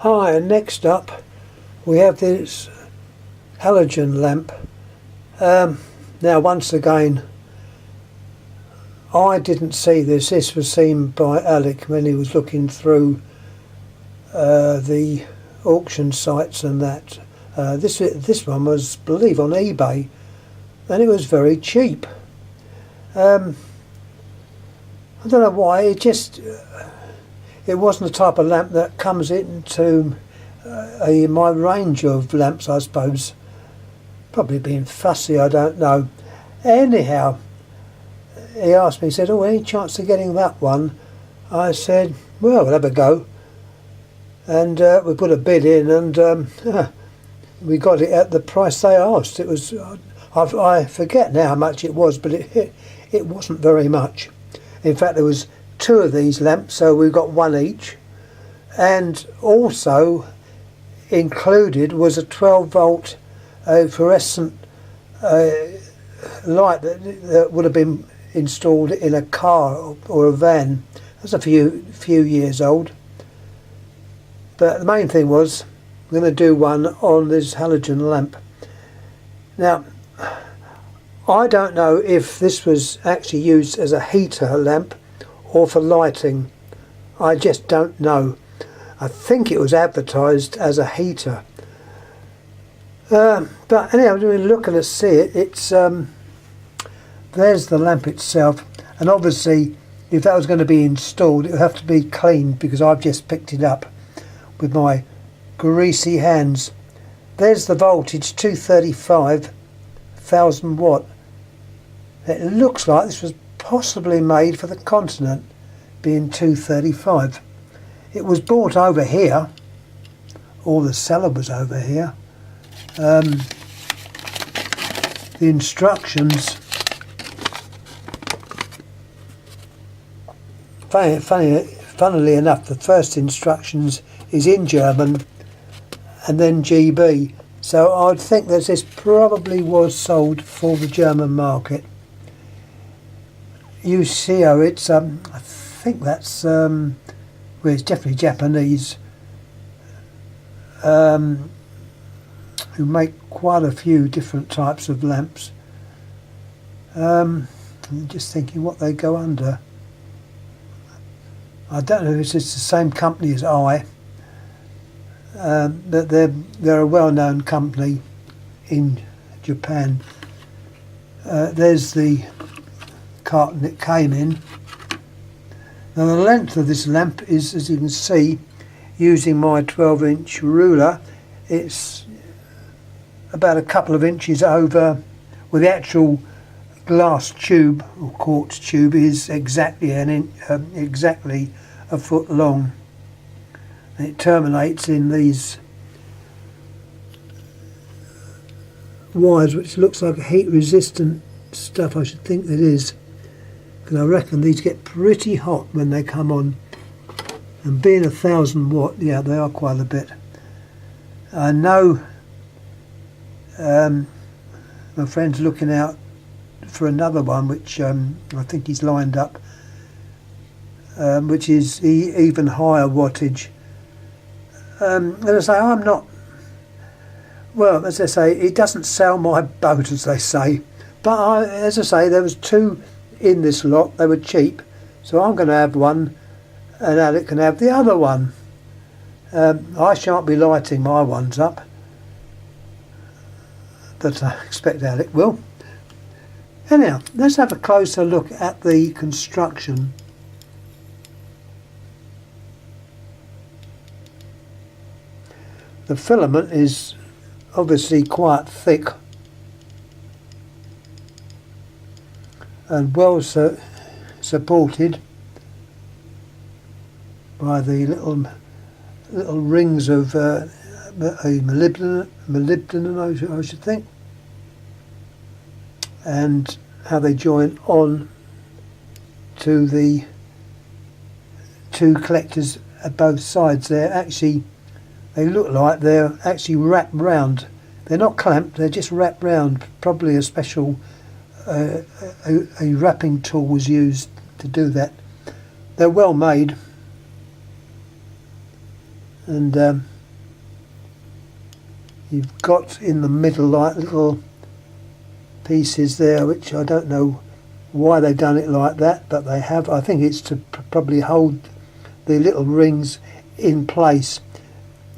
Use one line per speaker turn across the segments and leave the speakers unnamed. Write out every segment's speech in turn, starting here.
Hi, and next up we have this halogen lamp. Now once again, I didn't see this. This was seen by Alec when he was looking through the auction sites and that. This one was, I believe, on eBay, and it was very cheap. I don't know why. It wasn't the type of lamp that comes into my range of lamps, I suppose. Probably being fussy, I don't know. Anyhow, he asked me, he said, "Oh, any chance of getting that one?" I said, "Well, we'll have a go." And we put a bid in, and we got it at the price they asked. It was, I forget now how much it was, but it wasn't very much. In fact, there was two of these lamps, so we got one each, and also included was a 12-volt fluorescent light that would have been installed in a car or a van. That's a few years old, but the main thing was we're going to do one on this halogen lamp. Now, I don't know if this was actually used as a heater lamp or for lighting. I just don't know. I think it was advertised as a heater. But anyhow, when we look and see it, it's there's the lamp itself, and obviously if that was going to be installed it would have to be cleaned, because I've just picked it up with my greasy hands. There's the voltage, 235 1000w. It looks like this was possibly made for the continent, being 235. It was bought over here, or the seller was over here. The instructions, funnily enough, the first instructions is in German and then GB, so I'd think that this probably was sold for the German market. Ushio, it's I think that's well, it's definitely Japanese, who make quite a few different types of lamps. I'm just thinking what they go under. I don't know if it's the same company as but they're a well-known company in Japan. There's the carton it came in. Now the length of this lamp is, as you can see, using my 12-inch ruler, it's about a couple of inches over, well, the actual glass tube or quartz tube is exactly exactly a foot long, and it terminates in these wires, which looks like heat resistant stuff. I should think it is, because I reckon these get pretty hot when they come on, and being 1000w, yeah, they are quite a bit. I know my friend's looking out for another one, which I think he's lined up, which is even higher wattage. As I say, I'm not, well, as I say, it doesn't sell my boat, as they say, but as I say, there was two in this lot. They were cheap, so I'm going to have one and Alec can have the other one. I shan't be lighting my ones up, but I expect Alec will. Anyhow, let's have a closer look at the construction. The filament is obviously quite thick and well supported by the little rings of molybdenum, I should think, and how they join on to the two collectors at both sides. They look like they're actually wrapped round. They're not clamped, they're just wrapped round. Probably a special a wrapping tool was used to do that. They're well made, and You've got in the middle like little pieces there, which I don't know why they've done it like that, but they have. I think it's to probably hold the little rings in place.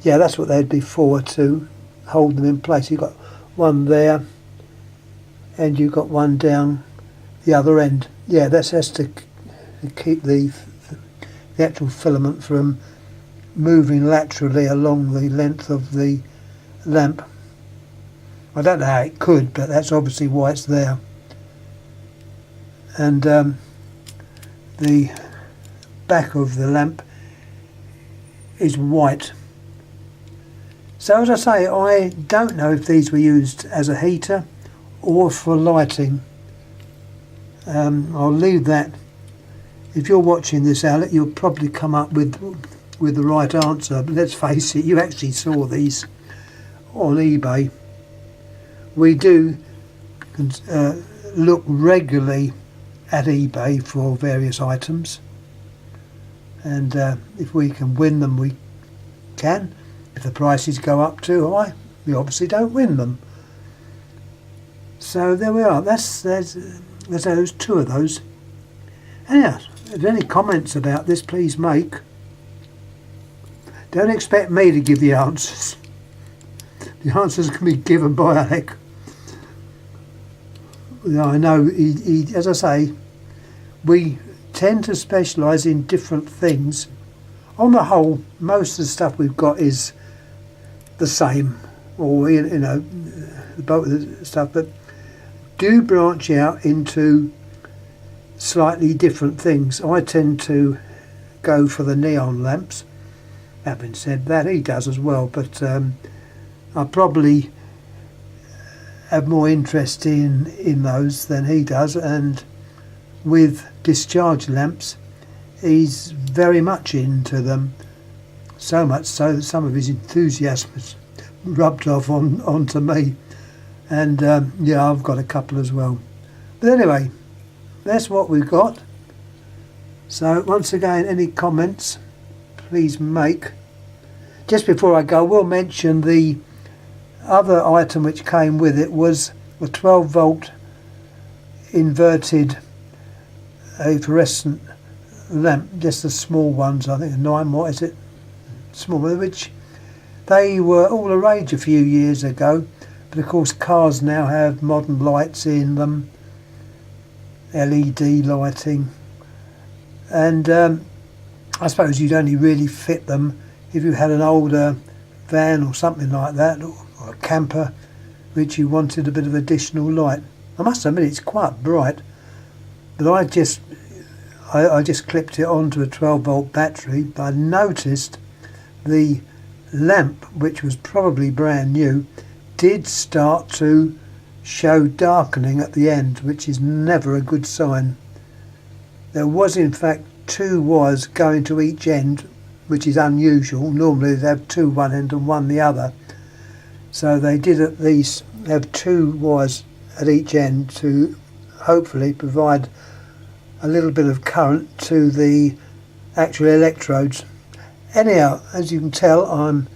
Yeah, that's what they'd be for, to hold them in place. You've got one there and you've got one down the other end. Yeah, that's to keep the actual filament from moving laterally along the length of the lamp. I don't know how it could, but that's obviously why it's there. And the back of the lamp is white. So as I say, I don't know if these were used as a heater or for lighting. I'll leave that. If you're watching this, Alec, you'll probably come up with the right answer. But let's face it, you actually saw these on eBay. We do look regularly at eBay for various items, and if we can win them, we can. If the prices go up too high, we obviously don't win them. So there we are. There's those two of those. And yeah, if there's any comments about this, please make. Don't expect me to give the answers. The answers can be given by Alec. I know, he, as I say, we tend to specialise in different things. On the whole, most of the stuff we've got is the same, or you know, the bulk of the stuff, but do branch out into slightly different things. I tend to go for the neon lamps. Having said that, he does as well, but I probably have more interest in those than he does, and with discharge lamps he's very much into them, so much so that some of his enthusiasm has rubbed off onto me, and yeah, I've got a couple as well. But anyway, that's what we've got. So once again, any comments please make. Just before I go, we'll mention the other item which came with it was a 12 volt inverted fluorescent lamp, just the small ones, I think a 9 watt, is it? Small, which they were all the rage a few years ago, but of course cars now have modern lights in them, LED lighting, and I suppose you'd only really fit them if you had an older van or something like that, or a camper which you wanted a bit of additional light. I must admit it's quite bright, but I just clipped it onto a 12 volt battery, but I noticed the lamp, which was probably brand new, did start to show darkening at the end, which is never a good sign. There was in fact 2 wires going to each end, which is unusual. Normally they have 2 one end and 1 the other. So they did at least have 2 wires at each end to hopefully provide a little bit of current to the actual electrodes. Anyhow, as you can tell, I'm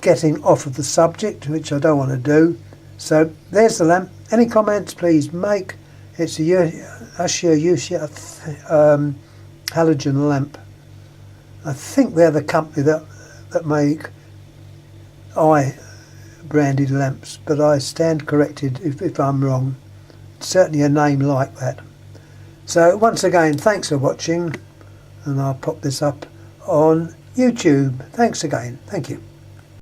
getting off of the subject, which I don't want to do. So there's the lamp. Any comments please make. It's a Ushio Halogen lamp. I think they're the company that make branded lamps, but I stand corrected if I'm wrong. It's certainly a name like that. So once again, thanks for watching, and I'll pop this up on YouTube. Thanks again. Thank you.